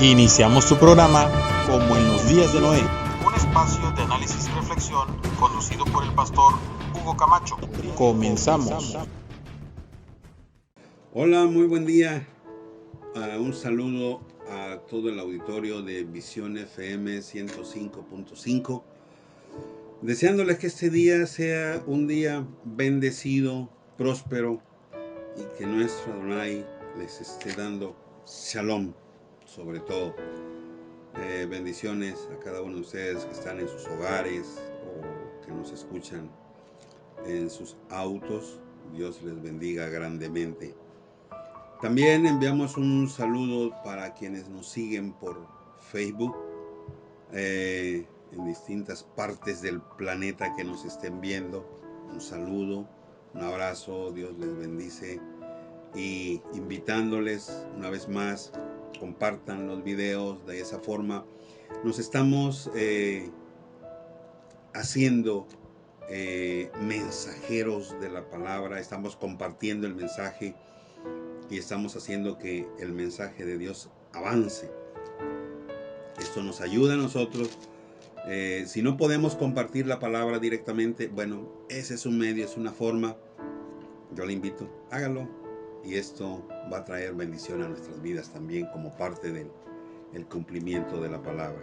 Iniciamos tu programa como en los días de Noé, un espacio de análisis y reflexión conducido por el pastor Hugo Camacho. Comenzamos. Hola, muy buen día. Un saludo a todo el auditorio de Visión FM 105.5. Deseándoles que este día sea un día bendecido, próspero y que nuestro Adonai les esté dando shalom, sobre todo. Bendiciones a cada uno de ustedes que están en sus hogares o que nos escuchan en sus autos. Dios les bendiga grandemente. También enviamos un saludo para quienes nos siguen por Facebook en distintas partes del planeta que nos estén viendo. Un saludo, un abrazo, Dios les bendice y invitándoles una vez más, compartan los videos. De esa forma nos estamos haciendo mensajeros de la palabra, estamos compartiendo el mensaje y estamos haciendo que el mensaje de Dios avance. Esto nos ayuda a nosotros. Si no podemos compartir la palabra directamente, bueno, ese es un medio, es una forma. Yo le invito, hágalo. Y esto va a traer bendición a nuestras vidas también como parte del cumplimiento de la palabra.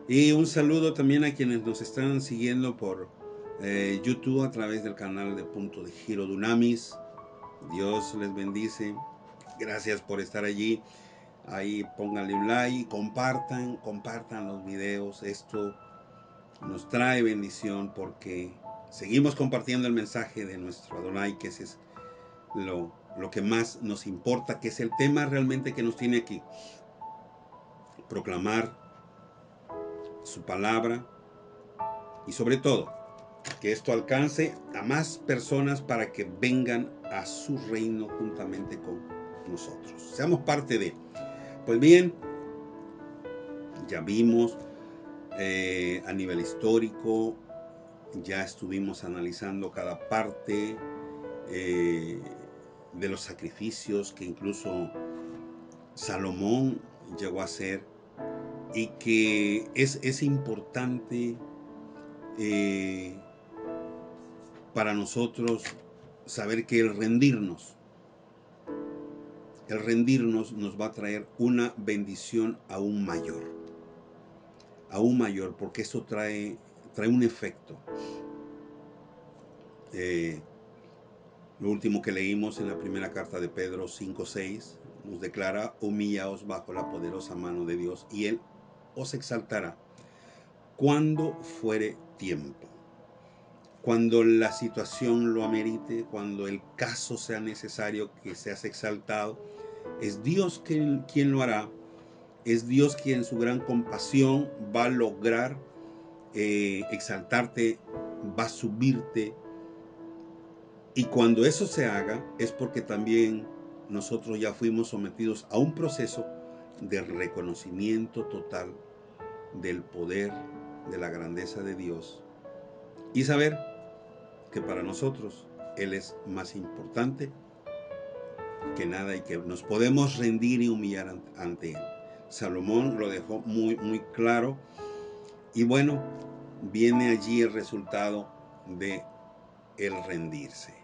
Y un saludo también a quienes nos están siguiendo por YouTube a través del canal de Punto de Giro Dunamis. Dios les bendice. Gracias por estar allí. Ahí pónganle un like, compartan los videos. Esto nos trae bendición porque seguimos compartiendo el mensaje de nuestro Adonai, que ese es lo que más nos importa, que es el tema realmente que nos tiene aquí. Proclamar su palabra y sobre todo que esto alcance a más personas para que vengan a su reino juntamente con nosotros. Seamos parte de. Pues bien, ya vimos a nivel histórico, ya estuvimos analizando cada parte de los sacrificios que incluso Salomón llegó a hacer y que es importante para nosotros saber que el rendirnos nos va a traer una bendición aún mayor, porque eso trae un efecto. Lo último que leímos en la primera carta de Pedro 5:6 nos declara: humillaos bajo la poderosa mano de Dios y Él os exaltará cuando fuere tiempo. Cuando la situación lo amerite, cuando el caso sea necesario que seas exaltado, es Dios quien lo hará. Es Dios quien en su gran compasión va a lograr exaltarte, va a subirte. Y cuando eso se haga es porque también nosotros ya fuimos sometidos a un proceso de reconocimiento total del poder, de la grandeza de Dios y saber que para nosotros Él es más importante que nada y que nos podemos rendir y humillar ante Él. Salomón lo dejó muy, muy claro y bueno, viene allí el resultado de el rendirse.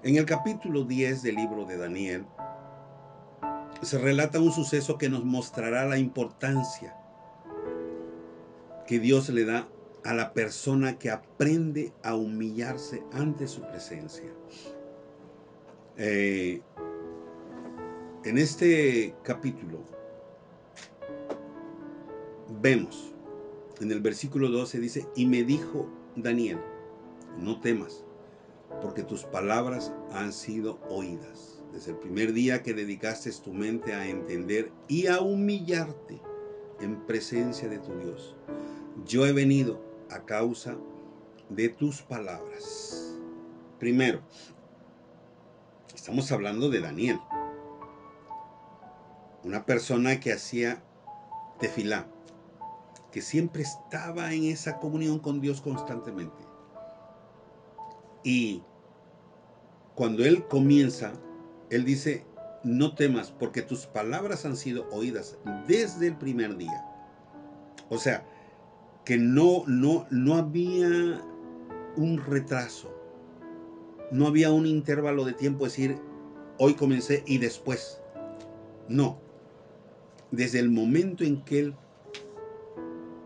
En el capítulo 10 del libro de Daniel se relata un suceso que nos mostrará la importancia que Dios le da a la persona que aprende a humillarse ante su presencia. En este capítulo vemos, en el versículo 12 dice: y me dijo Daniel, no temas, porque tus palabras han sido oídas. Desde el primer día que dedicaste tu mente a entender y a humillarte en presencia de tu Dios, yo he venido a causa de tus palabras. Primero, estamos hablando de Daniel, una persona que hacía tefilá, que siempre estaba en esa comunión con Dios constantemente. Y cuando él comienza, él dice: no temas, porque tus palabras han sido oídas desde el primer día. O sea, que no había un retraso, no había un intervalo de tiempo, decir, hoy comencé y después. No, desde el momento en que él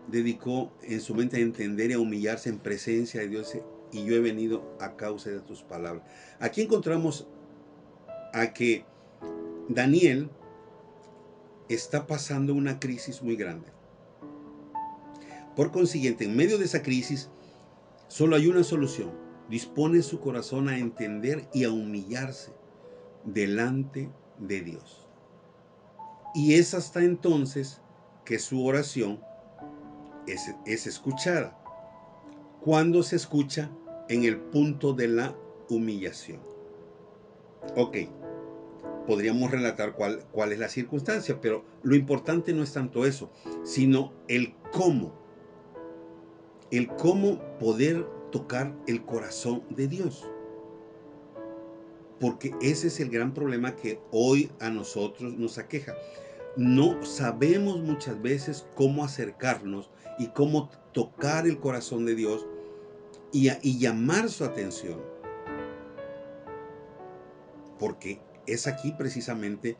dedicó en su mente a entender y a humillarse en presencia de Dios, y yo he venido a causa de tus palabras. Aquí encontramos a que Daniel está pasando una crisis muy grande. Por consiguiente, en medio de esa crisis, solo hay una solución. Dispone su corazón a entender y a humillarse delante de Dios. Y es hasta entonces que su oración es escuchada. Cuando se escucha en el punto de la humillación. Ok, podríamos relatar cuál es la circunstancia, pero lo importante no es tanto eso, sino el cómo poder tocar el corazón de Dios. Porque ese es el gran problema que hoy a nosotros nos aqueja. No sabemos muchas veces cómo acercarnos y cómo tocar el corazón de Dios y llamar su atención. Porque es aquí precisamente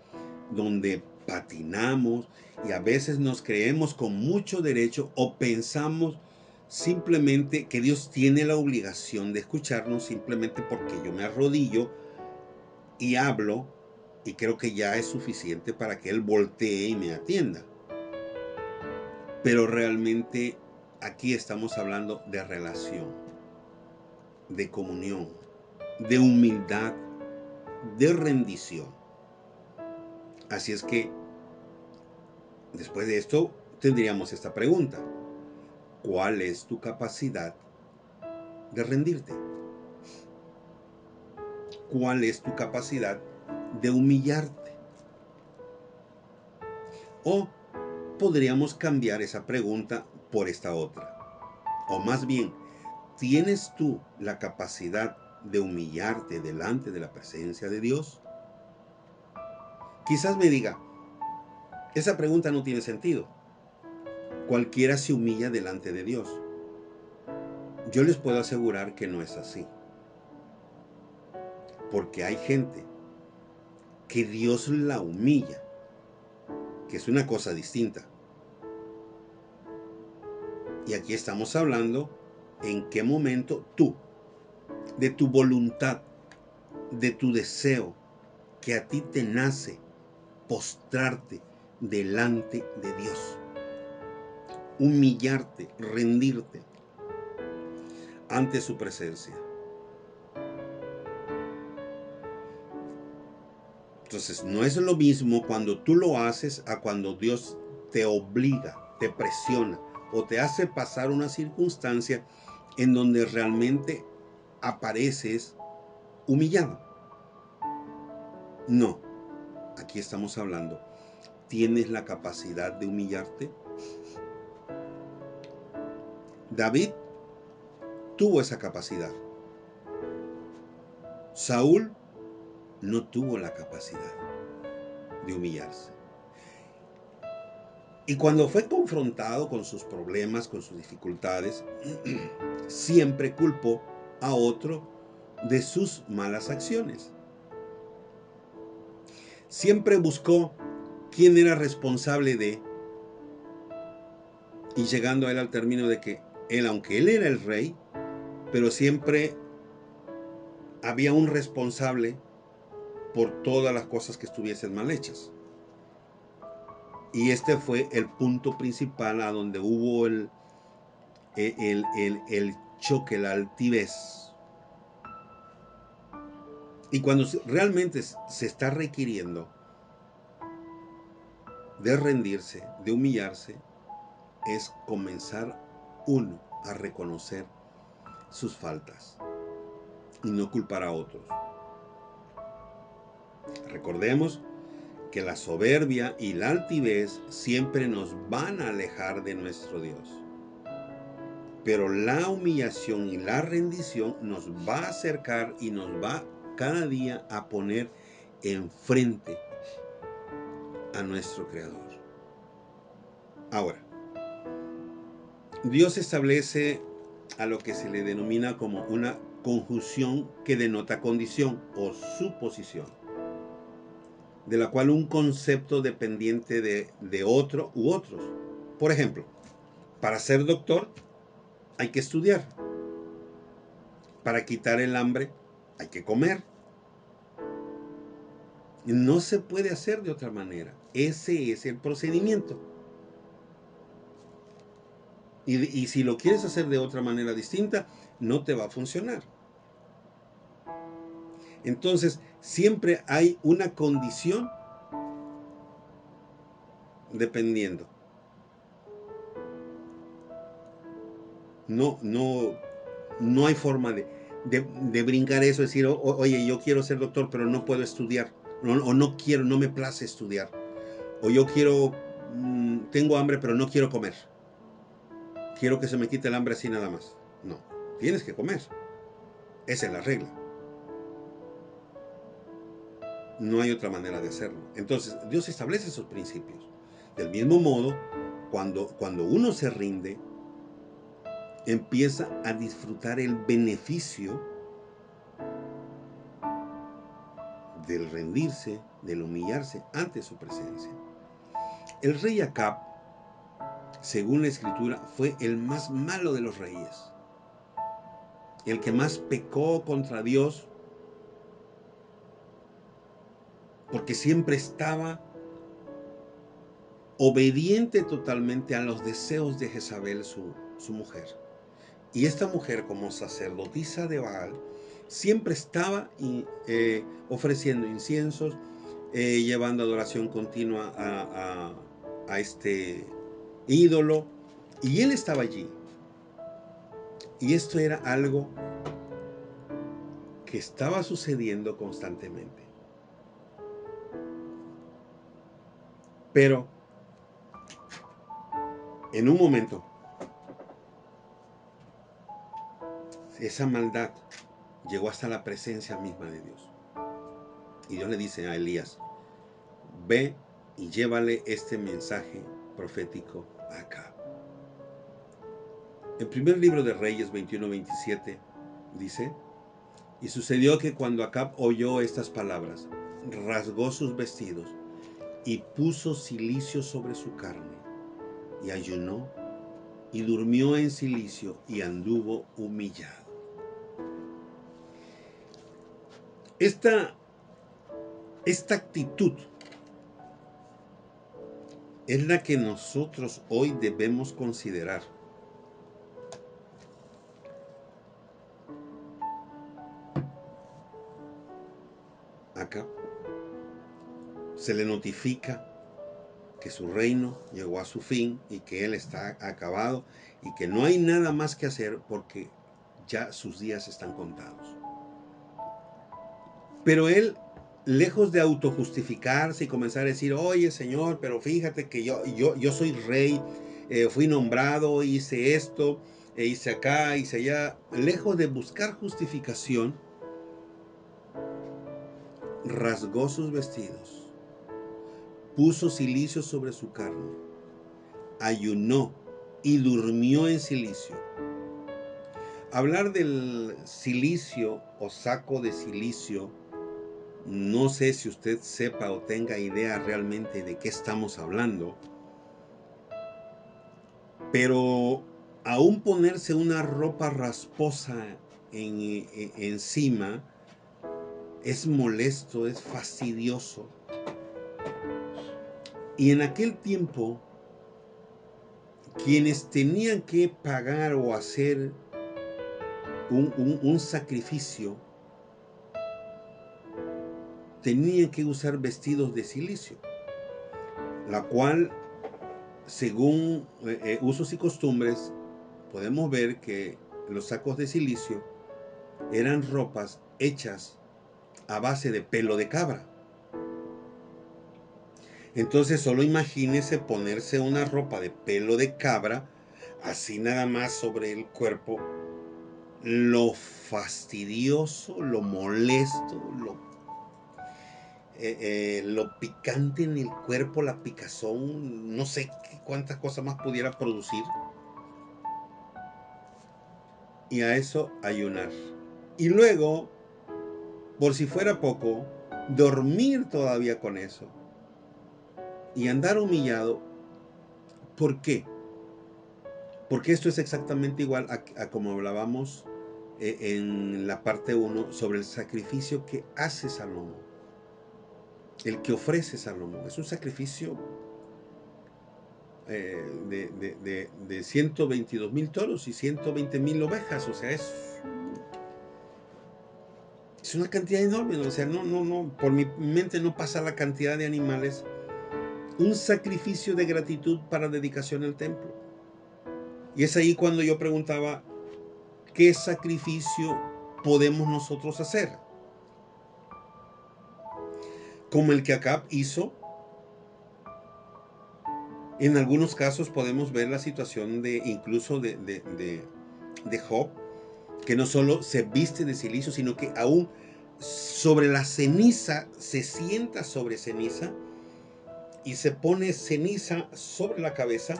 donde patinamos y a veces nos creemos con mucho derecho o pensamos simplemente que Dios tiene la obligación de escucharnos simplemente porque yo me arrodillo y hablo y creo que ya es suficiente para que Él voltee y me atienda. Pero realmente aquí estamos hablando de relación, de comunión, de humildad, de rendición. Así es que después de esto tendríamos esta pregunta: ¿cuál es tu capacidad de rendirte? ¿Cuál es tu capacidad de humillarte? O podríamos cambiar esa pregunta por esta otra. O más bien, ¿tienes tú la capacidad de humillarte delante de la presencia de Dios? Quizás me diga, esa pregunta no tiene sentido. Cualquiera se humilla delante de Dios. Yo les puedo asegurar que no es así. Porque hay gente que Dios la humilla, que es una cosa distinta. Y aquí estamos hablando en qué momento tú, de tu voluntad, de tu deseo, que a ti te nace postrarte delante de Dios, humillarte, rendirte ante su presencia. Entonces, no es lo mismo cuando tú lo haces a cuando Dios te obliga, te presiona o te hace pasar una circunstancia en donde realmente apareces humillado. No, aquí estamos hablando. ¿Tienes la capacidad de humillarte? David tuvo esa capacidad. Saúl no tuvo la capacidad de humillarse. Y cuando fue confrontado con sus problemas, con sus dificultades, siempre culpó a otro de sus malas acciones. Siempre buscó quién era responsable de, y llegando a él al término de que él, aunque él era el rey, pero siempre había un responsable por todas las cosas que estuviesen mal hechas. Y este fue el punto principal a donde hubo el choque, la altivez. Y cuando realmente se está requiriendo de rendirse, de humillarse, es comenzar uno a reconocer sus faltas y no culpar a otros. Recordemos que la soberbia y la altivez siempre nos van a alejar de nuestro Dios. Pero la humillación y la rendición nos va a acercar y nos va cada día a poner enfrente a nuestro Creador. Ahora, Dios establece a lo que se le denomina como una conjunción que denota condición o suposición, de la cual un concepto dependiente de otro u otros. Por ejemplo, para ser doctor hay que estudiar. Para quitar el hambre hay que comer. No se puede hacer de otra manera. Ese es el procedimiento. Y si lo quieres hacer de otra manera distinta, no te va a funcionar. Entonces, siempre hay una condición dependiendo. No hay forma de brincar eso, decir, oye, yo quiero ser doctor, pero no puedo estudiar. O no quiero, no me place estudiar. O yo quiero, tengo hambre, pero no quiero comer. Quiero que se me quite el hambre así nada más. No, tienes que comer. Esa es la regla. No hay otra manera de hacerlo. Entonces, Dios establece esos principios. Del mismo modo, cuando uno se rinde, empieza a disfrutar el beneficio del rendirse, del humillarse ante su presencia. El rey Acab, según la escritura, fue el más malo de los reyes, el que más pecó contra Dios, porque siempre estaba obediente totalmente a los deseos de Jezabel, su mujer. Y esta mujer, como sacerdotisa de Baal, siempre estaba ofreciendo inciensos, llevando adoración continua a este ídolo. Y él estaba allí. Y esto era algo que estaba sucediendo constantemente. Pero, en un momento, esa maldad llegó hasta la presencia misma de Dios. Y Dios le dice a Elías, ve y llévale este mensaje profético a Acab. El primer libro de Reyes 21-27 dice, y sucedió que cuando Acab oyó estas palabras, rasgó sus vestidos y puso cilicio sobre su carne, y ayunó, y durmió en cilicio, y anduvo humillado. Esta actitud es la que nosotros hoy debemos considerar. Acá se le notifica que su reino llegó a su fin y que él está acabado y que no hay nada más que hacer porque ya sus días están contados. Pero él, lejos de autojustificarse y comenzar a decir, oye Señor, pero fíjate que yo soy rey, fui nombrado, hice esto, hice acá, hice allá, lejos de buscar justificación, rasgó sus vestidos, puso cilicio sobre su carne, ayunó y durmió en cilicio. Hablar del cilicio o saco de silicio, no sé si usted sepa o tenga idea realmente de qué estamos hablando, pero aún ponerse una ropa rasposa encima es molesto, es fastidioso. Y en aquel tiempo, quienes tenían que pagar o hacer un sacrificio, tenían que usar vestidos de silicio, la cual, según usos y costumbres, podemos ver que los sacos de silicio eran ropas hechas a base de pelo de cabra. Entonces solo imagínese ponerse una ropa de pelo de cabra así nada más sobre el cuerpo, lo fastidioso, lo molesto, lo picante en el cuerpo, la picazón, no sé cuántas cosas más pudiera producir. Y a eso ayunar. Y luego, por si fuera poco, dormir todavía con eso. Y andar humillado. ¿Por qué? Porque esto es exactamente igual a como hablábamos en la parte 1 sobre el sacrificio que hace Salomón. El que ofrece Salomón. Es un sacrificio de 122,000 toros y 120,000 ovejas. O sea, es una cantidad enorme. O sea, no, por mi mente no pasa la cantidad de animales. Un sacrificio de gratitud para dedicación al templo. Y es ahí cuando yo preguntaba, ¿qué sacrificio podemos nosotros hacer? Como el que Acab hizo. En algunos casos podemos ver la situación incluso de Job, que no solo se viste de cilicio, sino que aún sobre la ceniza se sienta sobre ceniza y se pone ceniza sobre la cabeza.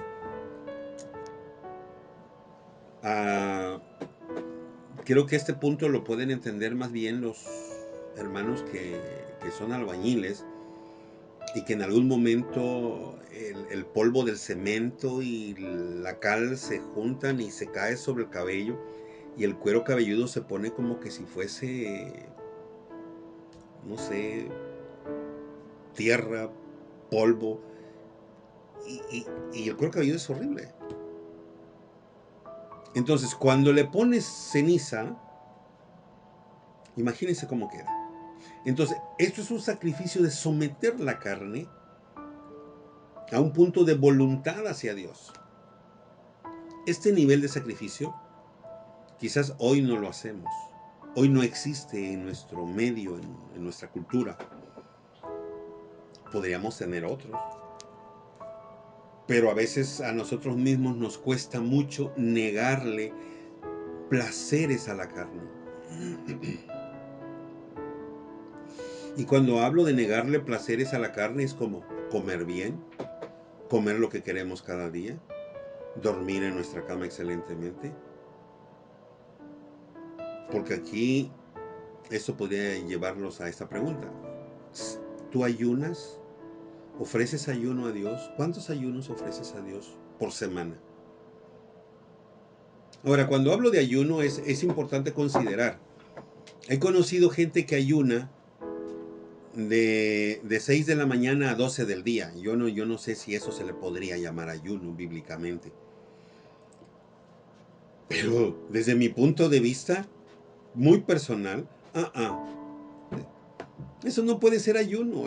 Creo que este punto lo pueden entender más bien los hermanos que son albañiles, y que en algún momento el polvo del cemento y la cal se juntan y se cae sobre el cabello, y el cuero cabelludo se pone como que si fuese, no sé, tierra, polvo, y el cuero cabelludo es horrible. Entonces, cuando le pones ceniza, imagínense cómo queda. Entonces, esto es un sacrificio de someter la carne a un punto de voluntad hacia Dios. Este nivel de sacrificio quizás hoy no lo hacemos. Hoy no existe en nuestro medio, en nuestra cultura. Podríamos tener otros. Pero a veces a nosotros mismos nos cuesta mucho negarle placeres a la carne. Y cuando hablo de negarle placeres a la carne es como comer bien, comer lo que queremos cada día, dormir en nuestra cama excelentemente. Porque aquí eso podría llevarlos a esta pregunta. ¿Tú ayunas? ¿Ofreces ayuno a Dios? ¿Cuántos ayunos ofreces a Dios por semana? Ahora, cuando hablo de ayuno es importante considerar. He conocido gente que ayuna de 6 de la mañana a 12 del día. Yo no sé si eso se le podría llamar ayuno bíblicamente. Pero desde mi punto de vista, muy personal, eso no puede ser ayuno.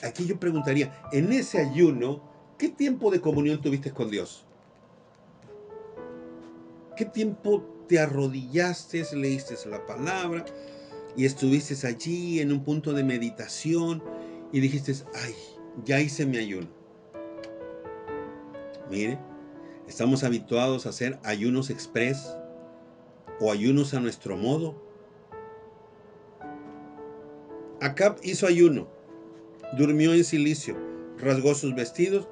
Aquí yo preguntaría, en ese ayuno, ¿qué tiempo de comunión tuviste con Dios? ¿Qué tiempo te arrodillaste, leíste la palabra y estuviste allí en un punto de meditación y dijiste, ay, ya hice mi ayuno? Mire, estamos habituados a hacer ayunos express o ayunos a nuestro modo. Acab hizo ayuno, durmió en cilicio, rasgó sus vestidos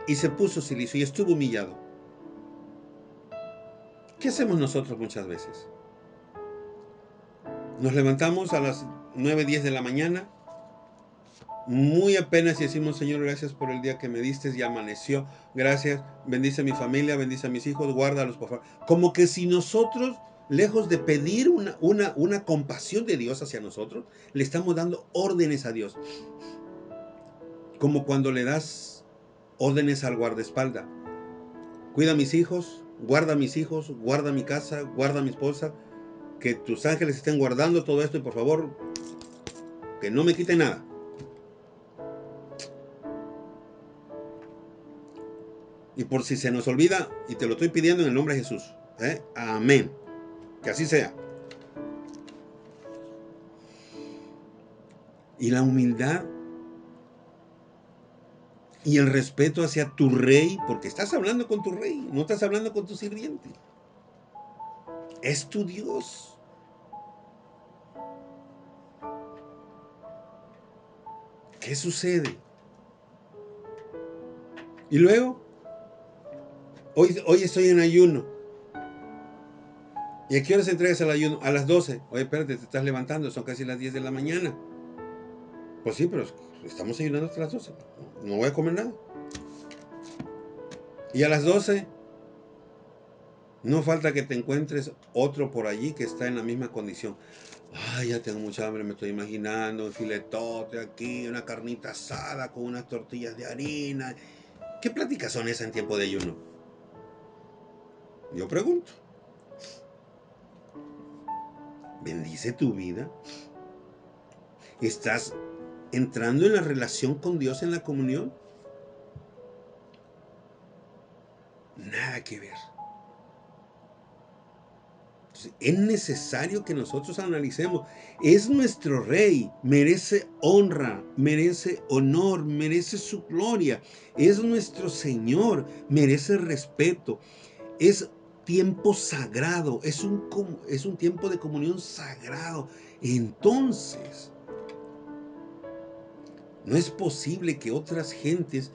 y se puso cilicio y estuvo humillado. ¿Qué hacemos nosotros muchas veces? Nos levantamos a las 9, 10 de la mañana, muy apenas, y decimos, Señor, gracias por el día que me diste, ya amaneció, gracias, bendice a mi familia, bendice a mis hijos, guárdalos por favor. Como que si nosotros, lejos de pedir una compasión de Dios hacia nosotros, le estamos dando órdenes a Dios. Como cuando le das órdenes al guardaespaldas. Cuida a mis hijos, guarda mi casa, guarda a mi esposa, que tus ángeles estén guardando todo esto y por favor, que no me quite nada. Y por si se nos olvida, y te lo estoy pidiendo en el nombre de Jesús. Amén. Que así sea. Y la humildad y el respeto hacia tu rey, porque estás hablando con tu rey, no estás hablando con tu sirviente. Es tu Dios. ¿Qué sucede? Y luego, hoy estoy en ayuno. ¿Y a qué hora se entregas el ayuno? A las 12. Oye, espérate, te estás levantando, son casi las 10 de la mañana. Pues sí, pero estamos ayunando hasta las 12. No voy a comer nada. Y a las 12, no falta que te encuentres otro por allí que está en la misma condición. Ay, ya tengo mucha hambre, me estoy imaginando un filetote aquí, una carnita asada con unas tortillas de harina. ¿Qué pláticas son esas en tiempo de ayuno? Yo pregunto. ¿Bendice tu vida? ¿Estás entrando en la relación con Dios en la comunión? Nada que ver. Entonces, es necesario que nosotros analicemos. Es nuestro rey, merece honra, merece honor, merece su gloria. Es nuestro Señor, merece respeto. Es tiempo sagrado, es un tiempo de comunión sagrado. Entonces, no es posible que otras gentes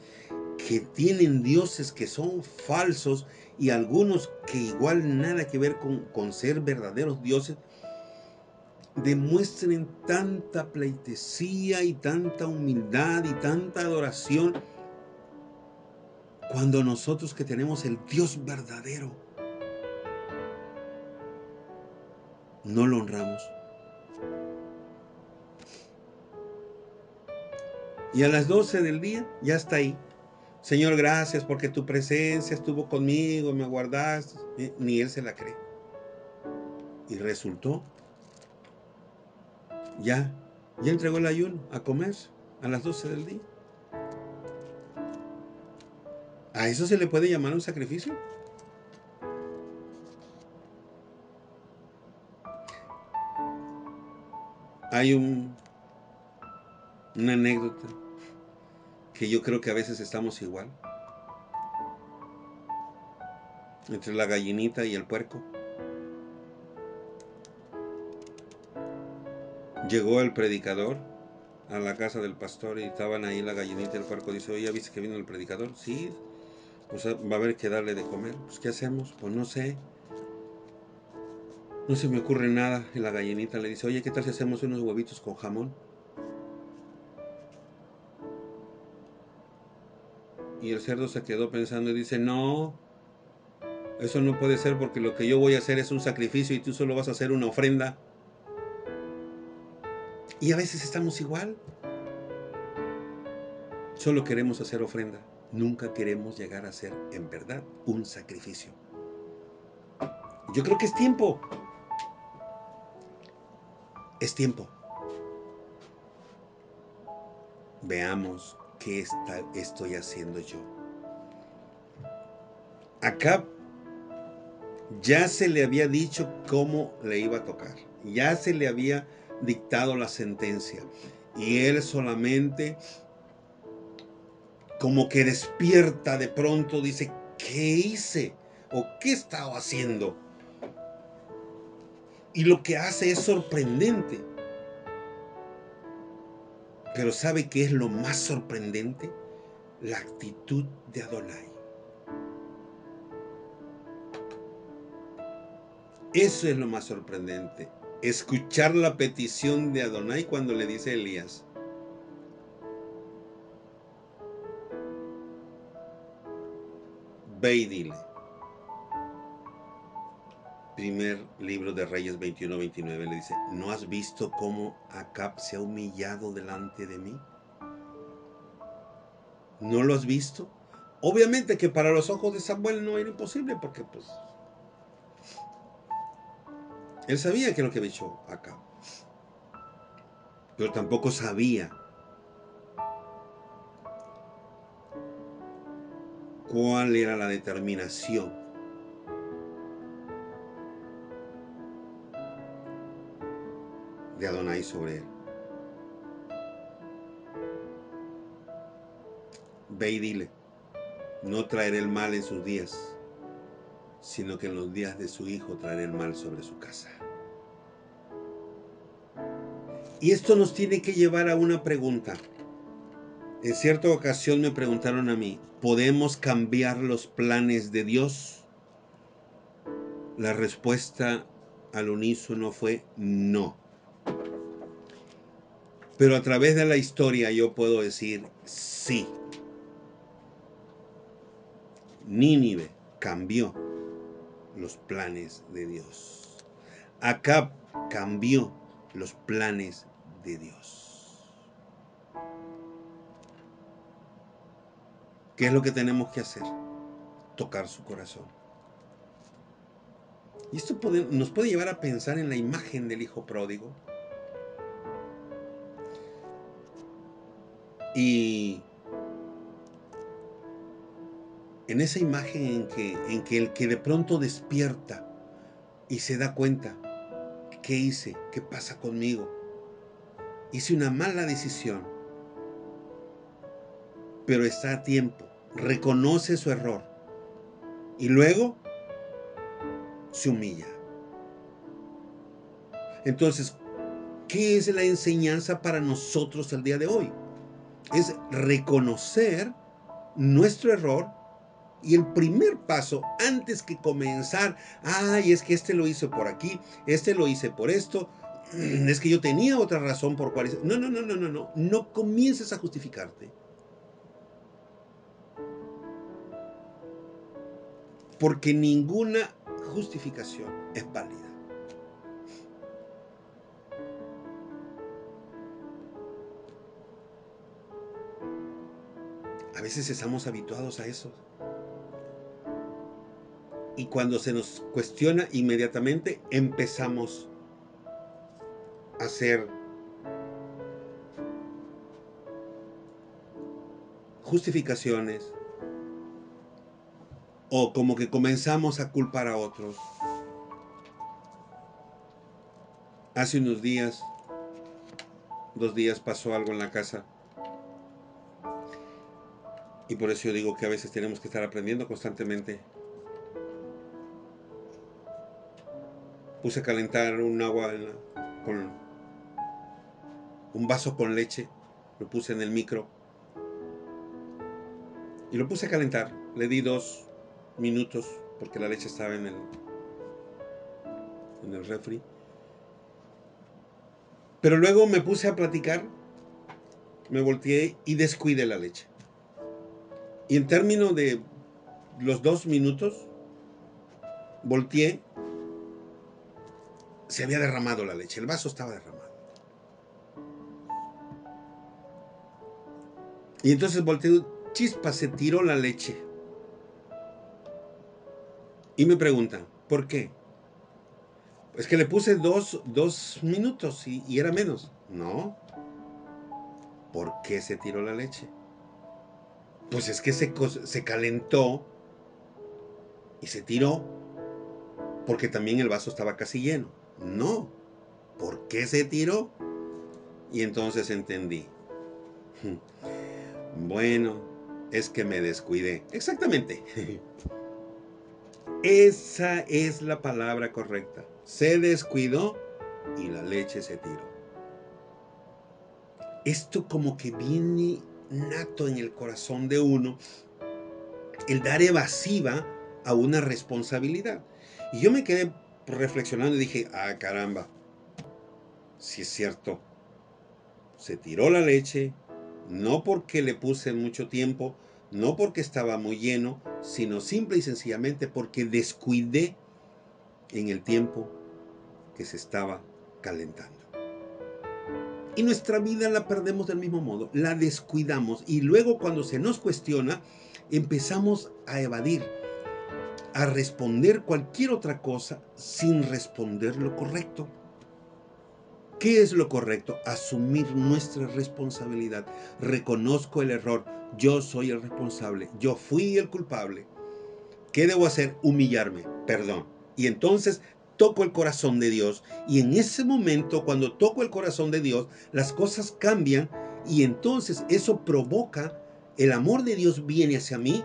que tienen dioses que son falsos y algunos que igual nada que ver con ser verdaderos dioses, demuestren tanta pleitesía y tanta humildad y tanta adoración cuando nosotros que tenemos el Dios verdadero no lo honramos. Y a las 12 del día ya está ahí. Señor, gracias porque tu presencia estuvo conmigo, me guardaste. Ni él se la cree. Y resultó, ya entregó el ayuno a comer a las 12 del día. ¿A eso se le puede llamar un sacrificio? Hay una anécdota que yo creo que a veces estamos igual. Entre la gallinita y el puerco. Llegó el predicador a la casa del pastor y estaban ahí la gallinita y el puerco. Dice, oye, ¿ya viste que vino el predicador? Sí, pues va a haber que darle de comer. Pues, ¿qué hacemos? Pues no sé. No se me ocurre nada. Y la gallinita le dice, oye, ¿qué tal si hacemos unos huevitos con jamón? Y el cerdo se quedó pensando y dice, no, eso no puede ser porque lo que yo voy a hacer es un sacrificio y tú solo vas a hacer una ofrenda. Y a veces estamos igual. Solo queremos hacer ofrenda. Nunca queremos llegar a hacer, en verdad, un sacrificio. Yo creo que es tiempo. Es tiempo. Veamos qué estoy haciendo yo. Acá ya se le había dicho cómo le iba a tocar. Ya se le había dictado la sentencia. Y él solamente como que despierta de pronto, dice, ¿qué hice? ¿O qué estaba haciendo? Y lo que hace es sorprendente. Pero ¿sabe qué es lo más sorprendente? La actitud de Adonai. Eso es lo más sorprendente. Escuchar la petición de Adonai cuando le dice a Elías, ve y dile. Primer libro de Reyes 21-29 le dice, ¿no has visto cómo Acab se ha humillado delante de mí? ¿No lo has visto? Obviamente que para los ojos de Samuel no era imposible porque pues él sabía que es lo que había hecho Acab. Pero tampoco sabía cuál era la determinación de Adonai sobre él. Ve y dile, no traeré el mal en sus días, sino que en los días de su hijo traerá el mal sobre su casa. Y esto nos tiene que llevar a una pregunta. En cierta ocasión me preguntaron a mí, ¿podemos cambiar los planes de Dios? La respuesta al unísono fue no. Pero a través de la historia yo puedo decir sí. Nínive cambió los planes de Dios. Acab cambió los planes de Dios. ¿Qué es lo que tenemos que hacer? Tocar su corazón. Y esto nos puede llevar a pensar en la imagen del hijo pródigo. Y en esa imagen en que el que de pronto despierta y se da cuenta, ¿qué hice? ¿Qué pasa conmigo? Hice una mala decisión, pero está a tiempo, reconoce su error y luego se humilla. Entonces, ¿qué es la enseñanza para nosotros el día de hoy? Es reconocer nuestro error. Y el primer paso, antes que comenzar, ay, es que este lo hice por aquí, este lo hice por esto, es que yo tenía otra razón por cual hice. No comiences a justificarte. Porque ninguna justificación es válida. A veces estamos habituados a eso. Y cuando se nos cuestiona, inmediatamente empezamos a hacer justificaciones o como que comenzamos a culpar a otros. Hace unos días, 2 días pasó algo en la casa. Y por eso yo digo que a veces tenemos que estar aprendiendo constantemente. Puse a calentar un agua con un vaso con leche. Lo puse en el micro. Y lo puse a calentar. Le di 2 minutos porque la leche estaba en el refri. Pero luego me puse a platicar. Me volteé y descuidé la leche. Y en términos de los 2 minutos, volteé. Se había derramado la leche. El vaso estaba derramado. Y entonces volteé. Chispa, se tiró la leche. Y me preguntan, ¿por qué? Es que le puse 2 minutos y era menos. No. ¿Por qué se tiró la leche? Pues es que se calentó y se tiró porque también el vaso estaba casi lleno. No. ¿Por qué se tiró? Y entonces entendí. Bueno, es que me descuidé. Exactamente. Esa es la palabra correcta. Se descuidó y la leche se tiró. Esto como que viene nato en el corazón de uno, el dar evasiva a una responsabilidad. Y yo me quedé reflexionando y dije, caramba, si es cierto, se tiró la leche, no porque le puse mucho tiempo, no porque estaba muy lleno, sino simple y sencillamente porque descuidé en el tiempo que se estaba calentando. Y nuestra vida la perdemos del mismo modo, la descuidamos y luego cuando se nos cuestiona empezamos a evadir, a responder cualquier otra cosa sin responder lo correcto. ¿Qué es lo correcto? Asumir nuestra responsabilidad. Reconozco el error, yo soy el responsable, yo fui el culpable. ¿Qué debo hacer? Humillarme, perdón. Y entonces toco el corazón de Dios y en ese momento cuando toco el corazón de Dios las cosas cambian y entonces eso provoca, el amor de Dios viene hacia mí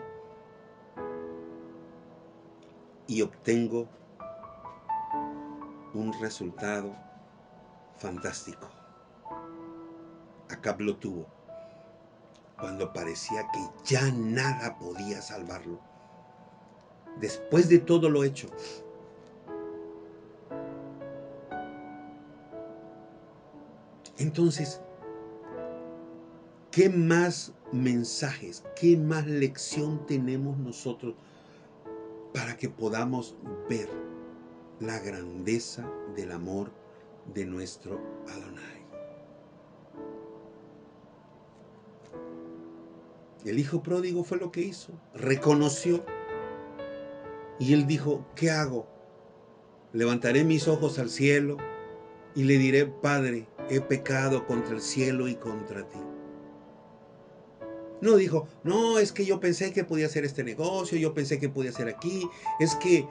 y obtengo un resultado fantástico. Acab lo tuvo cuando parecía que ya nada podía salvarlo. Después de todo lo hecho, entonces, ¿qué más mensajes, qué más lección tenemos nosotros para que podamos ver la grandeza del amor de nuestro Adonai? El hijo pródigo fue lo que hizo, reconoció y él dijo, ¿qué hago? Levantaré mis ojos al cielo y le diré, Padre, he pecado contra el cielo y contra ti. No dijo, no, es que yo pensé que podía hacer este negocio, yo pensé que podía hacer aquí, es que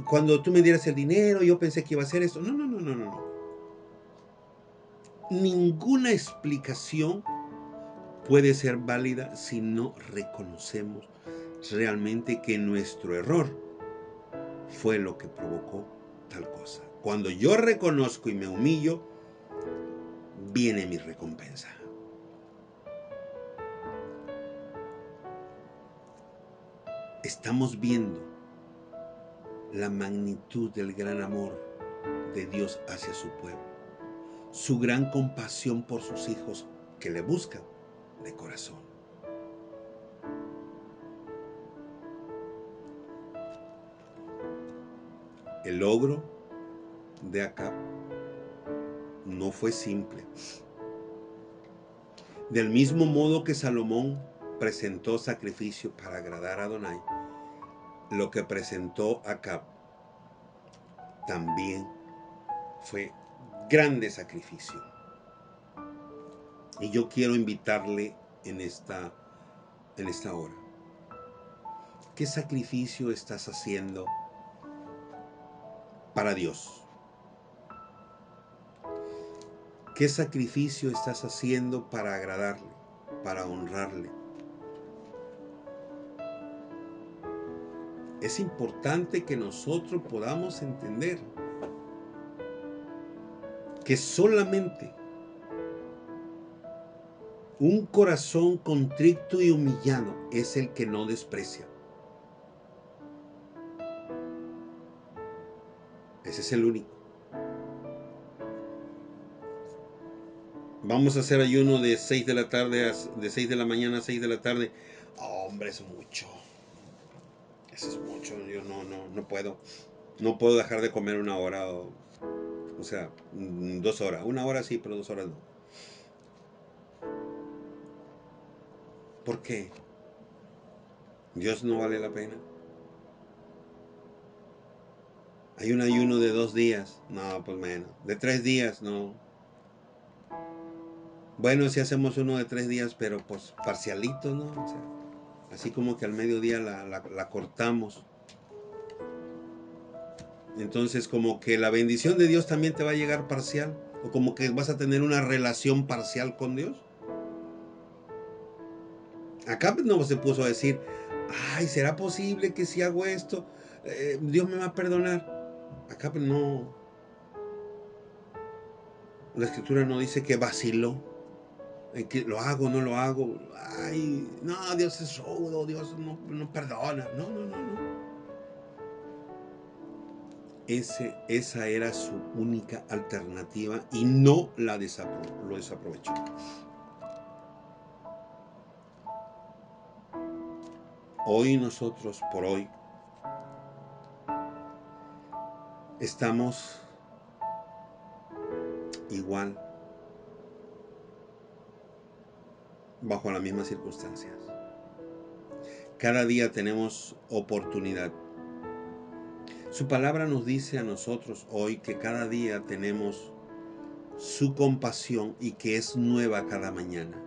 cuando tú me dieras el dinero, yo pensé que iba a hacer esto. No, no, no, no, no, no. Ninguna explicación puede ser válida si no reconocemos realmente que nuestro error fue lo que provocó tal cosa. Cuando yo reconozco y me humillo, viene mi recompensa. Estamos viendo la magnitud del gran amor de Dios hacia su pueblo, su gran compasión por sus hijos que le buscan de corazón. El logro de Acab no fue simple. Del mismo modo que Salomón presentó sacrificio para agradar a Adonai, lo que presentó Acab también fue grande sacrificio. Y yo quiero invitarle en esta hora. ¿Qué sacrificio estás haciendo para Dios? ¿Qué sacrificio estás haciendo para agradarle, para honrarle? Es importante que nosotros podamos entender que solamente un corazón contrito y humillado es el que no desprecia. Ese es el único. Vamos a hacer ayuno de 6 de la tarde, de 6 de la mañana a 6 de la tarde. Oh, hombre, es mucho. Eso es mucho. Yo no puedo. No puedo dejar de comer una hora o sea, 2 horas. Una hora sí, pero 2 horas no. ¿Por qué? Dios no vale la pena. Hay un ayuno de 2 días. No, pues menos. De 3 días, no. Bueno, si hacemos uno de 3 días, pero pues parcialito, ¿no? O sea, así como que al mediodía la cortamos. Entonces como que la bendición de Dios también te va a llegar parcial. O como que vas a tener una relación parcial con Dios. Acá no se puso a decir, ay, ¿será posible que si hago esto, Dios me va a perdonar? Acá no. La escritura no dice que vaciló. En que lo hago, no lo hago. Ay, no, Dios es rudo, Dios no perdona. No, no, no, no. Esa era su única alternativa y no lo desaprovechó. Hoy nosotros, por hoy, estamos igual, bajo las mismas circunstancias. Cada día tenemos oportunidad. Su palabra nos dice a nosotros hoy que cada día tenemos su compasión y que es nueva cada mañana.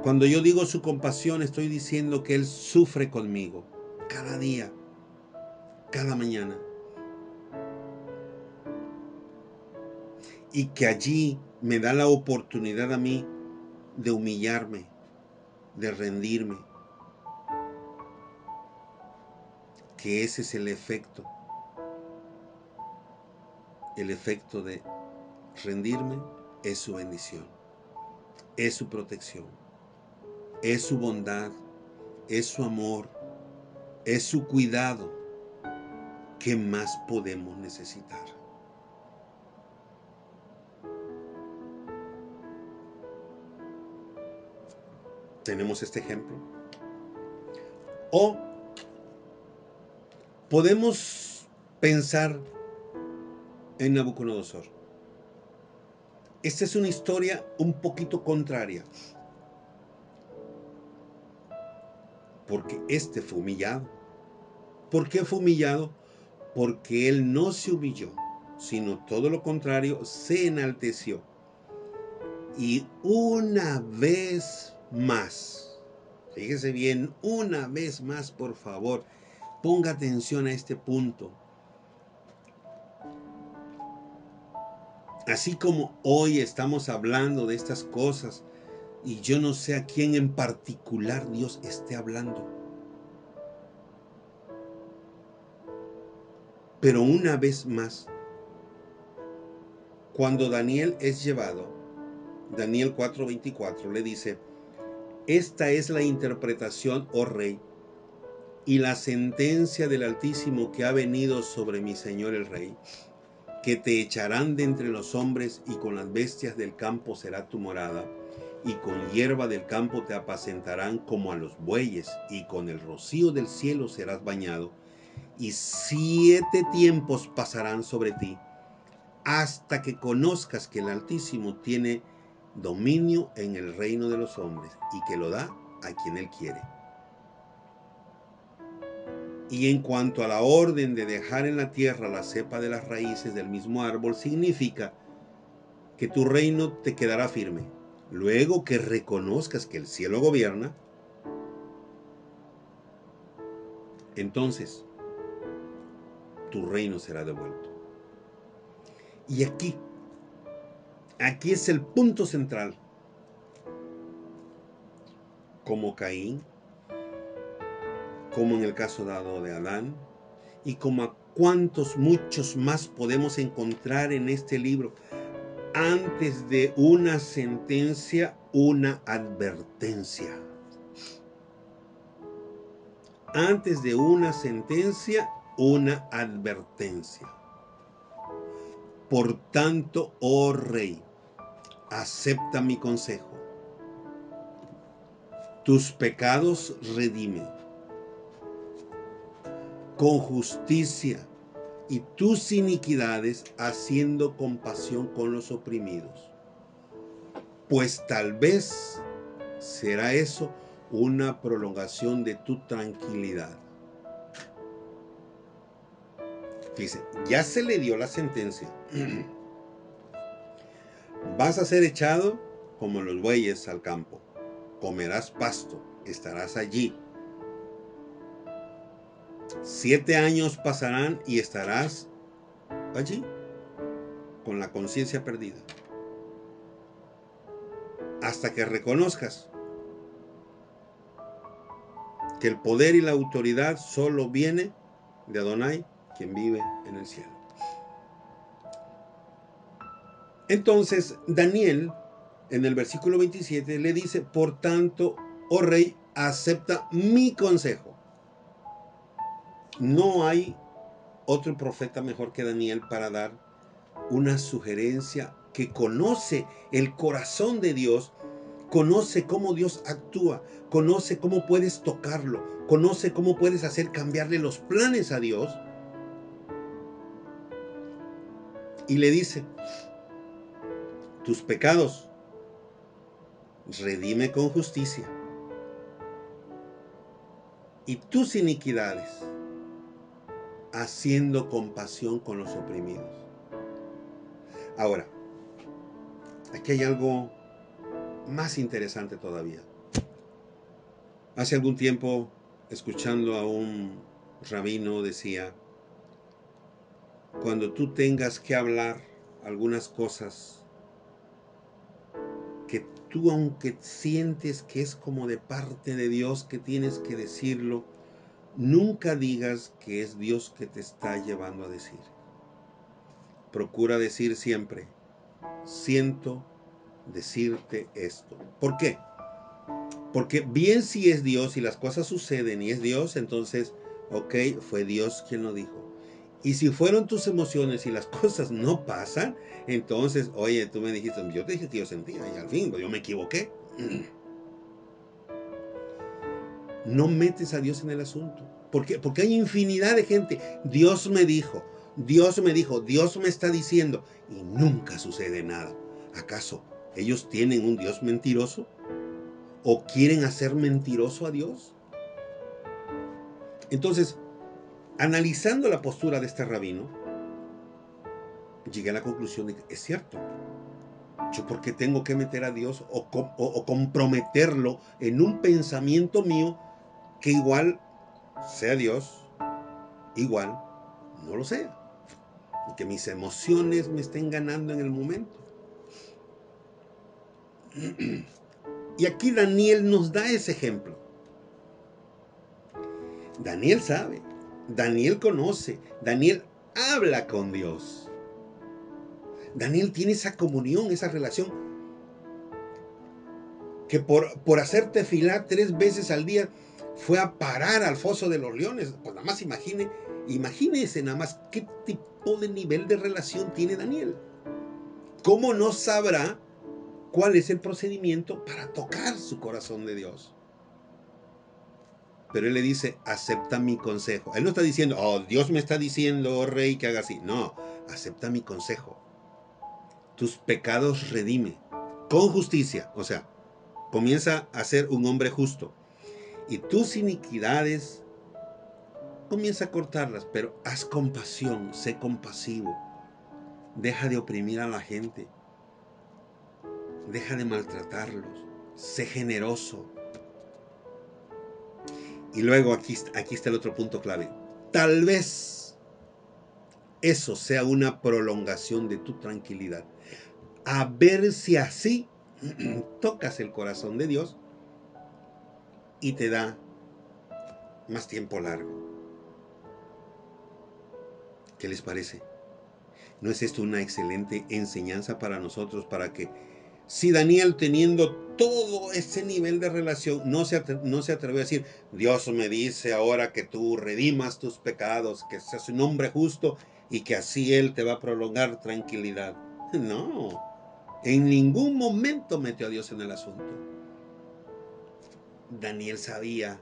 Cuando yo digo su compasión, estoy diciendo que Él sufre conmigo cada día, cada mañana. Y que allí me da la oportunidad a mí de humillarme, de rendirme, que ese es el efecto de rendirme, es su bendición, es su protección, es su bondad, es su amor, es su cuidado. ¿Qué más podemos necesitar? Tenemos este ejemplo. O podemos pensar en Nabucodonosor. Esta es una historia un poquito contraria, porque este fue humillado. ¿Por qué fue humillado? Porque él no se humilló, sino todo lo contrario, se enalteció. Y una vez más, fíjese bien, una vez más, por favor, ponga atención a este punto. Así como hoy estamos hablando de estas cosas, y yo no sé a quién en particular Dios esté hablando, pero una vez más, cuando Daniel es llevado, Daniel 4:24 le dice: esta es la interpretación, oh rey, y la sentencia del Altísimo que ha venido sobre mi señor el rey, que te echarán de entre los hombres, y con las bestias del campo será tu morada, y con hierba del campo te apacentarán como a los bueyes, y con el rocío del cielo serás bañado, y 7 tiempos pasarán sobre ti, hasta que conozcas que el Altísimo tiene dominio en el reino de los hombres, y que lo da a quien él quiere. Y en cuanto a la orden de dejar en la tierra la cepa de las raíces del mismo árbol, significa que tu reino te quedará firme. Luego que reconozcas que el cielo gobierna, entonces tu reino será devuelto. Y aquí es el punto central. Como Caín, como en el caso dado de Adán, y como a cuantos muchos más podemos encontrar en este libro. Antes de una sentencia, una advertencia. Antes de una sentencia, una advertencia. Por tanto, oh rey, acepta mi consejo. Tus pecados redime con justicia, y tus iniquidades haciendo compasión con los oprimidos. Pues tal vez será eso una prolongación de tu tranquilidad. Dice, ya se le dio la sentencia. Vas a ser echado como los bueyes al campo. Comerás pasto, estarás allí. 7 años pasarán y estarás allí, con la conciencia perdida. Hasta que reconozcas que el poder y la autoridad solo viene de Adonai, quien vive en el cielo. Entonces Daniel, en el versículo 27, le dice: por tanto, oh rey, acepta mi consejo. No hay otro profeta mejor que Daniel para dar una sugerencia, que conoce el corazón de Dios, conoce cómo Dios actúa, conoce cómo puedes tocarlo, conoce cómo puedes hacer cambiarle los planes a Dios. Y le dice: tus pecados redime con justicia, y tus iniquidades haciendo compasión con los oprimidos. Ahora, aquí hay algo más interesante todavía. Hace algún tiempo, escuchando a un rabino, decía: cuando tú tengas que hablar algunas cosas que tú, aunque sientes que es como de parte de Dios que tienes que decirlo, Nunca digas que es Dios que te está llevando a decir. Procura decir siempre, siento decirte esto. ¿Por qué? Porque bien si es Dios y las cosas suceden y es Dios, entonces, ok, fue Dios quien lo dijo. Y si fueron tus emociones y las cosas no pasan, entonces, oye, tú me dijiste, yo te dije que yo sentía y al fin, pues yo me equivoqué. No metes a Dios en el asunto. ¿Por qué? Porque hay infinidad de gente. Dios me dijo, Dios me dijo, Dios me está diciendo y nunca sucede nada. ¿Acaso ellos tienen un Dios mentiroso? ¿O quieren hacer mentiroso a Dios? Entonces, analizando la postura de este rabino, llegué a la conclusión de que es cierto. ¿Yo por qué tengo que meter a Dios o comprometerlo en un pensamiento mío que igual sea Dios, igual no lo sea? Y que mis emociones me estén ganando en el momento. Y aquí Daniel nos da ese ejemplo. Daniel sabe, Daniel conoce, Daniel habla con Dios. Daniel tiene esa comunión, esa relación, que por hacer tefilá 3 veces al día fue a parar al foso de los leones. Pues nada más imagínese nada más qué tipo de nivel de relación tiene Daniel. ¿Cómo no sabrá cuál es el procedimiento para tocar su corazón de Dios? Pero él le dice, acepta mi consejo. Él no está diciendo, oh, Dios me está diciendo, oh, rey, que haga así. No, acepta mi consejo. Tus pecados redime con justicia. O sea, comienza a ser un hombre justo. Y tus iniquidades, comienza a cortarlas, pero haz compasión, sé compasivo. Deja de oprimir a la gente. Deja de maltratarlos. Sé generoso. Y luego aquí está el otro punto clave. Tal vez eso sea una prolongación de tu tranquilidad. A ver si así tocas el corazón de Dios y te da más tiempo largo. ¿Qué les parece? ¿No es esto una excelente enseñanza para nosotros? Para que si Daniel, teniendo todo ese nivel de relación, no se atrevió a decir, Dios me dice ahora que tú redimas tus pecados, que seas un hombre justo y que así Él te va a prolongar tranquilidad. No, en ningún momento metió a Dios en el asunto. Daniel sabía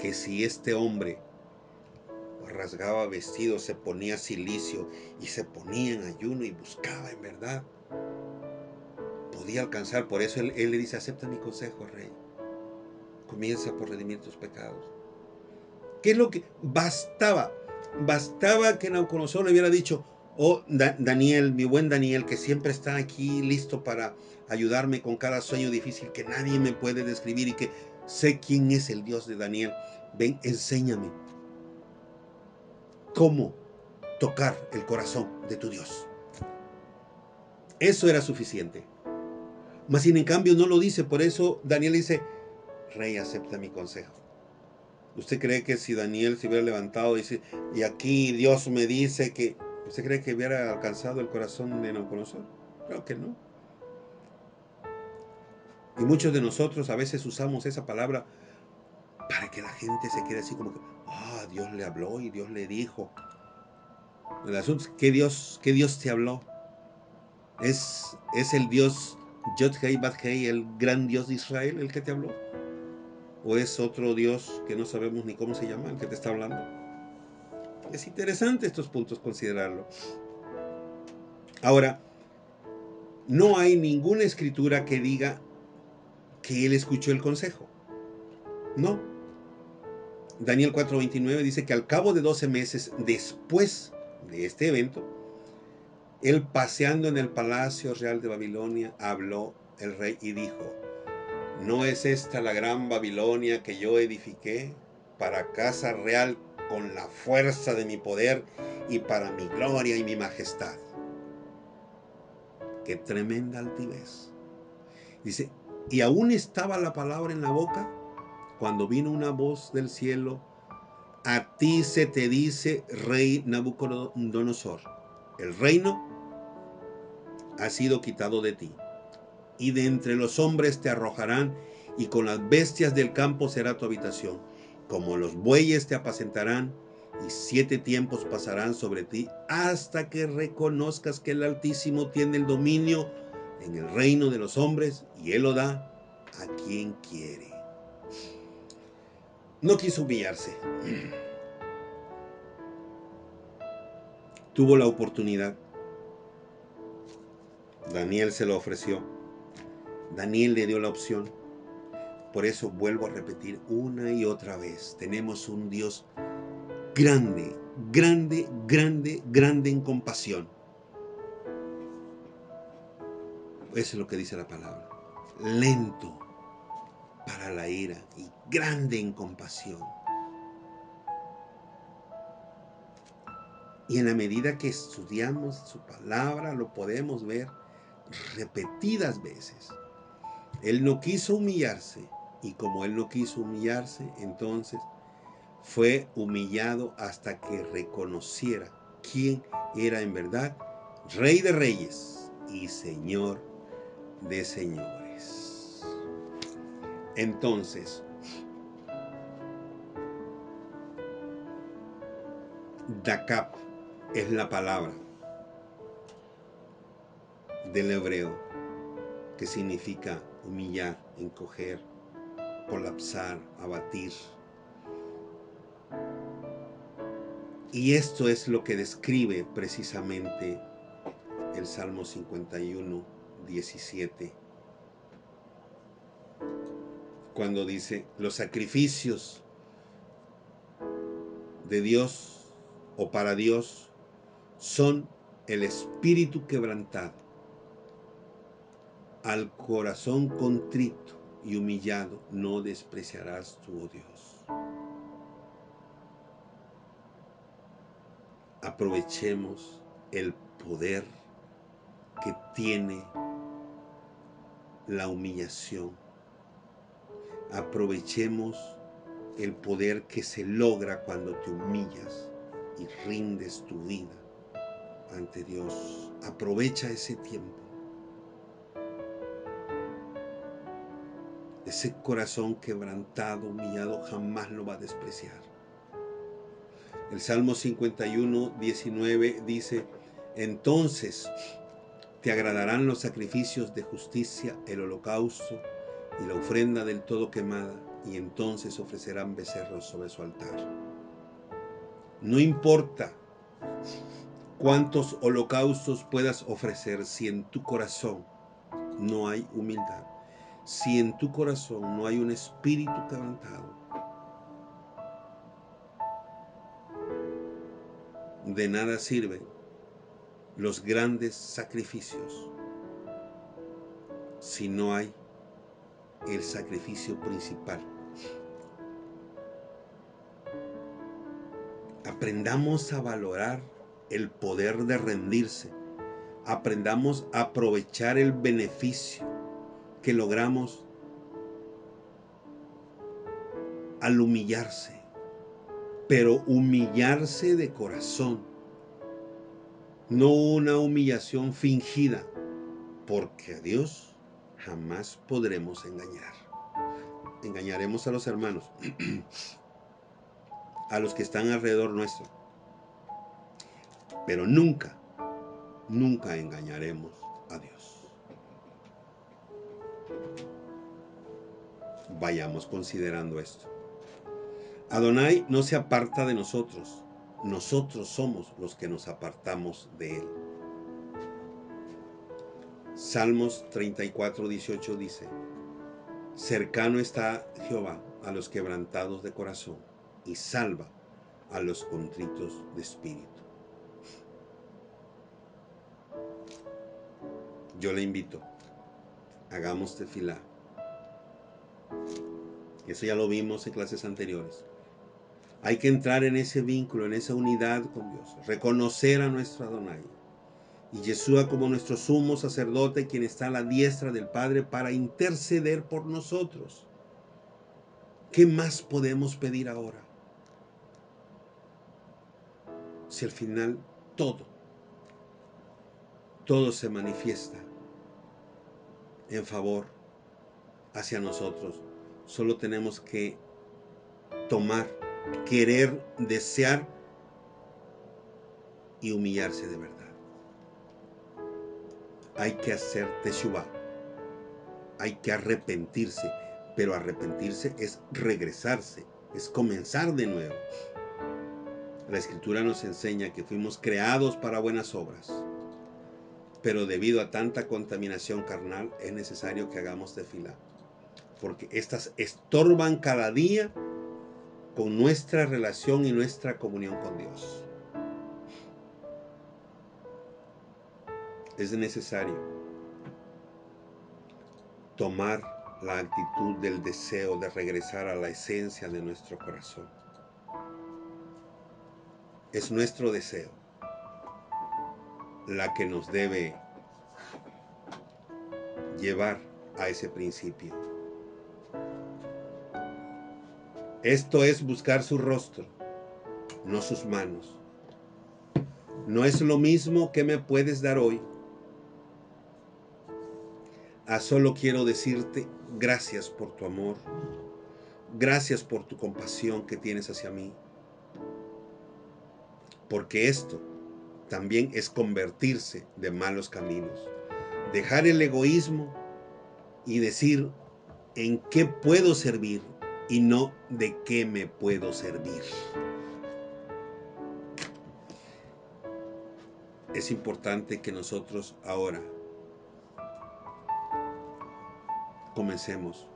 que si este hombre rasgaba vestidos, se ponía cilicio y se ponía en ayuno y buscaba en verdad, podía alcanzar. Por eso él le dice, acepta mi consejo, rey. Comienza por redimir tus pecados. ¿Qué es lo que bastaba? Bastaba que Nabucodonosor le hubiera dicho, oh Daniel, mi buen Daniel, que siempre está aquí listo para ayudarme con cada sueño difícil que nadie me puede describir y que sé quién es el Dios de Daniel. Ven, enséñame cómo tocar el corazón de tu Dios. Eso era suficiente. Mas sin en cambio no lo dice. Por eso Daniel dice, rey, acepta mi consejo. ¿Usted cree que si Daniel se hubiera levantado y dice, y aquí Dios me dice que... ¿Usted cree que hubiera alcanzado el corazón de Nabucodonosor? Claro que no. Y muchos de nosotros a veces usamos esa palabra para que la gente se quede así como que, Dios le habló y Dios le dijo. El asunto es, ¿qué Dios te habló? ¿Es el Dios Yod-Hei Bad-Hei, el gran Dios de Israel, el que te habló? ¿O es otro Dios que no sabemos ni cómo se llama, el que te está hablando? Es interesante estos puntos considerarlo. Ahora, no hay ninguna escritura que diga que él escuchó el consejo. No. Daniel 4:29 dice que al cabo de 12 meses después de este evento, él paseando en el palacio real de Babilonia, habló el rey y dijo, ¿no es esta la gran Babilonia que yo edifiqué para casa real con la fuerza de mi poder y para mi gloria y mi majestad? ¡Qué tremenda altivez! Dice, y aún estaba la palabra en la boca cuando vino una voz del cielo: a ti se te dice, rey Nabucodonosor, el reino ha sido quitado de ti, y de entre los hombres te arrojarán, y con las bestias del campo será tu habitación. Como los bueyes te apacentarán, y 7 tiempos pasarán sobre ti, hasta que reconozcas que el Altísimo tiene el dominio en el reino de los hombres, y Él lo da a quien quiere. No quiso humillarse. Tuvo la oportunidad. Daniel se lo ofreció. Daniel le dio la opción. Por eso vuelvo a repetir una y otra vez. Tenemos un Dios grande, grande, grande, grande en compasión. Eso es lo que dice la palabra. Lento para la ira y grande en compasión. Y en la medida que estudiamos su palabra, lo podemos ver repetidas veces. Él no quiso humillarse, y como Él no quiso humillarse, entonces fue humillado hasta que reconociera quién era en verdad Rey de Reyes y Señor de Señores. Entonces, Dakab es la palabra del hebreo que significa humillar, encoger, colapsar, abatir. Y esto es lo que describe precisamente el Salmo 51, 17, cuando dice: los sacrificios de Dios o para Dios son el espíritu quebrantado, al corazón contrito y humillado no despreciarás tú, oh Dios. Aprovechemos el poder que tiene la humillación. Aprovechemos el poder que se logra cuando te humillas y rindes tu vida ante Dios. Aprovecha ese tiempo. Ese corazón quebrantado, humillado, jamás lo va a despreciar. El Salmo 51, 19 dice: entonces te agradarán los sacrificios de justicia, el holocausto y la ofrenda del todo quemada, y entonces ofrecerán becerros sobre su altar. No importa cuántos holocaustos puedas ofrecer, si en tu corazón no hay humildad, si en tu corazón no hay un espíritu quebrantado, de nada sirven los grandes sacrificios si no hay el sacrificio principal. Aprendamos a valorar el poder de rendirse. Aprendamos a aprovechar el beneficio que logramos al humillarse, pero humillarse de corazón, no una humillación fingida, porque a Dios jamás podremos engañar. Engañaremos a los hermanos, a los que están alrededor nuestro, pero nunca, nunca engañaremos a Dios. Vayamos considerando esto. Adonai no se aparta de nosotros. Nosotros somos los que nos apartamos de Él. Salmos 34, 18 dice: cercano está Jehová a los quebrantados de corazón y salva a los contritos de espíritu. Yo le invito, hagamos tefilá. Eso ya lo vimos en clases anteriores. Hay que entrar en ese vínculo, en esa unidad con Dios, reconocer a nuestro Adonai y Yeshua como nuestro sumo sacerdote, quien está a la diestra del Padre para interceder por nosotros. ¿qué más podemos pedir ahora? Si al final todo se manifiesta en favor hacia nosotros. Solo tenemos que tomar, querer, desear y humillarse de verdad. Hay que hacer teshuvá, hay que arrepentirse, pero arrepentirse es regresarse, es comenzar de nuevo. La Escritura nos enseña que fuimos creados para buenas obras, pero debido a tanta contaminación carnal es necesario que hagamos tefilá, porque estas estorban cada día con nuestra relación y nuestra comunión con Dios. Es necesario tomar la actitud del deseo de regresar a la esencia de nuestro corazón. Es nuestro deseo la que nos debe llevar a ese principio. Esto es buscar su rostro, no sus manos. No es lo mismo que me puedes dar hoy. Solo quiero decirte gracias por tu amor, gracias por tu compasión que tienes hacia mí, porque esto también es convertirse de malos caminos, dejar el egoísmo y decir en qué puedo servir y no de qué me puedo servir. Es importante que nosotros ahora comencemos,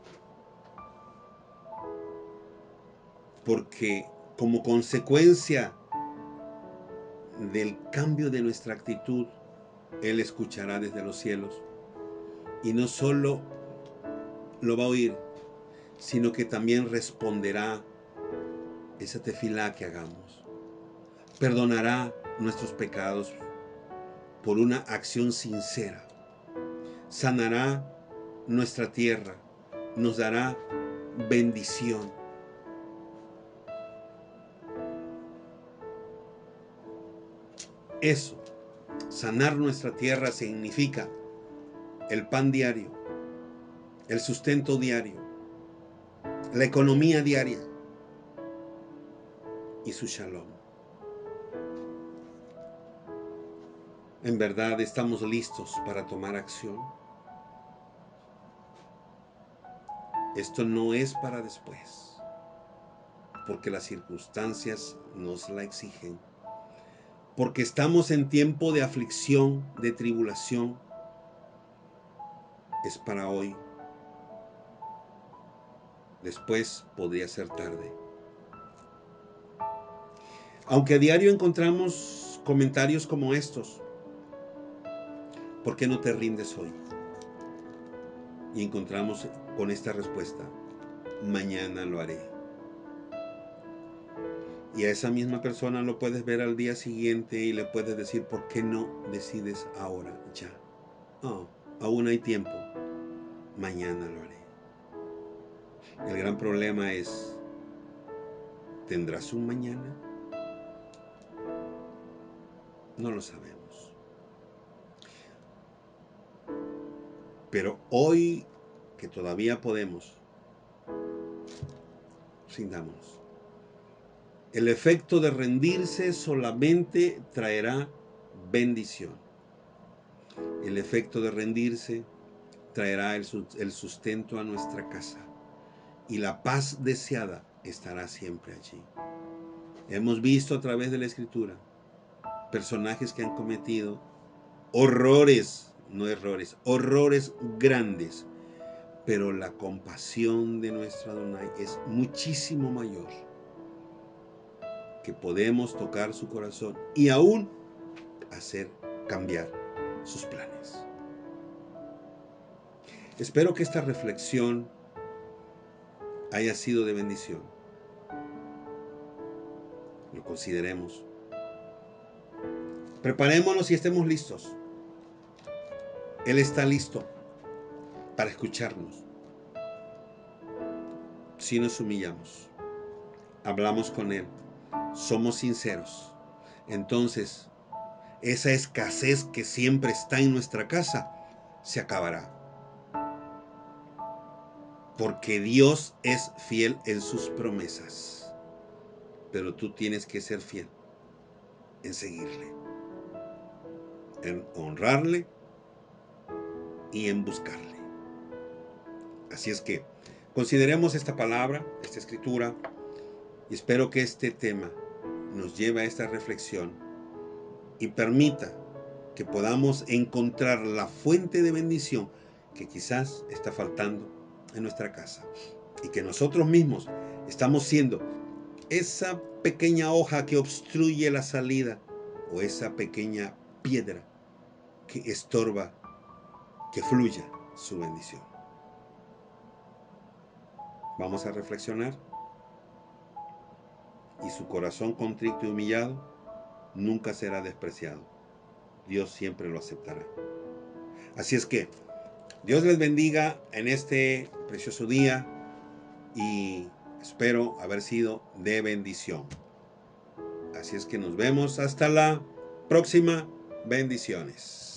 porque como consecuencia del cambio de nuestra actitud, Él escuchará desde los cielos y no solo lo va a oír, sino que también responderá esa tefilá que hagamos. Perdonará nuestros pecados por una acción sincera. Sanará nuestra tierra, nos dará bendición. Eso, sanar nuestra tierra significa el pan diario, el sustento diario, la economía diaria y su shalom. ¿En verdad estamos listos para tomar acción? Esto no es para después, porque las circunstancias nos la exigen, porque estamos en tiempo de aflicción, de tribulación. Es para hoy. Después podría ser tarde. Aunque a diario encontramos comentarios como estos, ¿por qué no te rindes hoy? Y encontramos con esta respuesta: mañana lo haré. Y a esa misma persona lo puedes ver al día siguiente y le puedes decir: ¿por qué no decides ahora, ya? Oh, aún hay tiempo. Mañana lo haré. El gran problema es: ¿tendrás un mañana? No lo sabemos. Pero hoy, que todavía podemos, rindámonos. El efecto de rendirse solamente traerá bendición. El efecto de rendirse traerá el sustento a nuestra casa y la paz deseada estará siempre allí. Hemos visto a través de la Escritura personajes que han cometido horrores, no errores, horrores grandes, pero la compasión de nuestro Adonai es muchísimo mayor, que podemos tocar su corazón y aún hacer cambiar sus planes. Espero que esta reflexión haya sido de bendición. Lo consideremos. Preparémonos y estemos listos. Él está listo para escucharnos. si nos humillamos, hablamos con Él, somos sinceros, entonces esa escasez que siempre está en nuestra casa se acabará. Porque Dios es fiel en sus promesas. Pero tú tienes que ser fiel en seguirle, en honrarle y en buscarle. Así es que consideremos esta palabra, esta escritura, y espero que este tema nos lleve a esta reflexión y permita que podamos encontrar la fuente de bendición que quizás está faltando en nuestra casa y que nosotros mismos estamos siendo esa pequeña hoja que obstruye la salida o esa pequeña piedra que estorba que fluya su bendición. Vamos a reflexionar. Y su corazón contrito y humillado nunca será despreciado. Dios siempre lo aceptará. Así es que Dios les bendiga en este precioso día y espero haber sido de bendición. Así es que nos vemos hasta la próxima. Bendiciones.